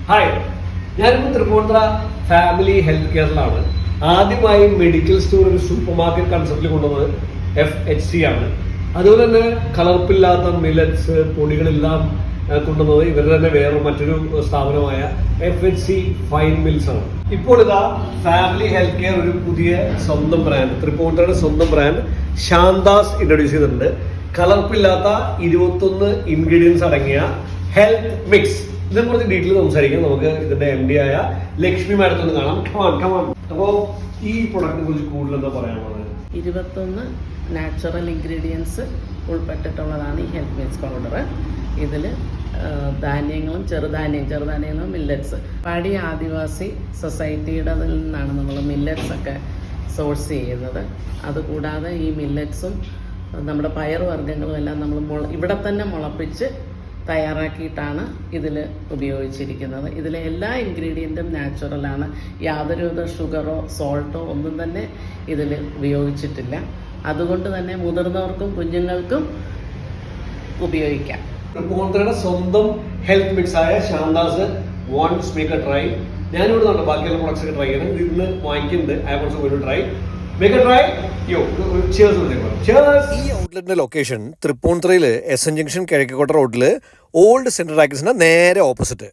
Hi, ഞാനിപ്പോൾ Tripunithura family health കെയറിലാണ്. ആദ്യമായി മെഡിക്കൽ സ്റ്റോർ ഒരു സൂപ്പർ മാർക്കറ്റ് കൺസെപ്റ്റിൽ കൊണ്ടുവന്നത് FHC ആണ്. അതുപോലെ തന്നെ കലർപ്പില്ലാത്ത മില്ലറ്റ്സ് പൊടികളെല്ലാം കൊണ്ടുവന്നത് ഇവരുടെ തന്നെ വേറെ മറ്റൊരു സ്ഥാപനമായ FHC ഫൈൻ മിൽസ് ആണ്. ഇപ്പോൾ ഇതാ ഫാമിലി ഹെൽത്ത് കെയർ ഒരു പുതിയ സ്വന്തം ബ്രാൻഡ്, തൃപ്പൂണിത്തുറയുടെ സ്വന്തം ബ്രാൻഡ് ശാന്താസ് ഇൻട്രൊഡ്യൂസ് ചെയ്തിട്ടുണ്ട്. കലർപ്പില്ലാത്ത 21 ഇൻഗ്രീഡിയൻസ് അടങ്ങിയ ഹെൽത്ത് മിക്സ്. ഇതിനെക്കുറിച്ച് ഡീറ്റെയിൽ സംസാരിക്കാം. നമുക്ക് ഇതിന്റെ MD ആയ ലക്ഷ്മി മാഡത്തൊന്ന് കാണാം. കമാൺ. അപ്പോൾ ഈ പ്രൊഡക്റ്റിനെ കുറിച്ച് കൂടുതൽ എന്താ പറയാനുള്ളത്? 21 നാച്ചുറൽ ഇൻഗ്രീഡിയൻസ് ഉൾപ്പെട്ടിട്ടുള്ളതാണ് ഈ ഹെൽത്ത് മിക്സ് പൗഡർ. ഇതിൽ ധാന്യങ്ങളും ചെറുധാന്യങ്ങളും മില്ലറ്റ്സ്, പാടി ആദിവാസി സൊസൈറ്റിയുടെ നിന്നാണ് നമ്മൾ മില്ലറ്റ്സ് ഒക്കെ സോഴ്സ് ചെയ്യുന്നത്. അതുകൂടാതെ ഈ മില്ലറ്റ്സും നമ്മുടെ പയറുവർഗ്ഗങ്ങളും എല്ലാം നമ്മൾ ഇവിടെ തന്നെ മുളപ്പിച്ച് തയ്യാറാക്കിയിട്ടാണ് ഇതിൽ ഉപയോഗിച്ചിരിക്കുന്നത്. ഇതിലെ എല്ലാ ഇൻഗ്രീഡിയൻറ്റും നാച്ചുറലാണ്. യാതൊരുവിധ ഷുഗറോ സോൾട്ടോ ഒന്നും തന്നെ ഇതിൽ ഉപയോഗിച്ചിട്ടില്ല. അതുകൊണ്ട് തന്നെ മുതിർന്നവർക്കും കുഞ്ഞുങ്ങൾക്കും ഉപയോഗിക്കാം. തൃപ്പൂണിത്തുറയുടെ സ്വന്തം ഹെൽത്ത് മിക്സ് ആയ ശാന്താസ് വാണ്ട്സ് മേക്ക് എ ട്രൈ. ഞാനിവിടെ നിന്നുണ്ട് ബാക്കിയുള്ള പ്രൊഡക്ട്സ് ഒക്കെ ട്രൈ ചെയ്യണം. ഇന്ന് വാങ്ങിക്കുന്നുണ്ട്. I also going to try. Make a try. ഈ ഔട്ട്ലെറ്റിന്റെ ലൊക്കേഷൻ തൃപ്പൂണിത്തുറയിൽ SN ജംഗ്ഷൻ കിഴക്കേക്കോട്ട റോഡിൽ ഓൾഡ് സെൻട്രൽ ടാക്കീസിന്റെ നേരെ ഓപ്പോസിറ്റ്.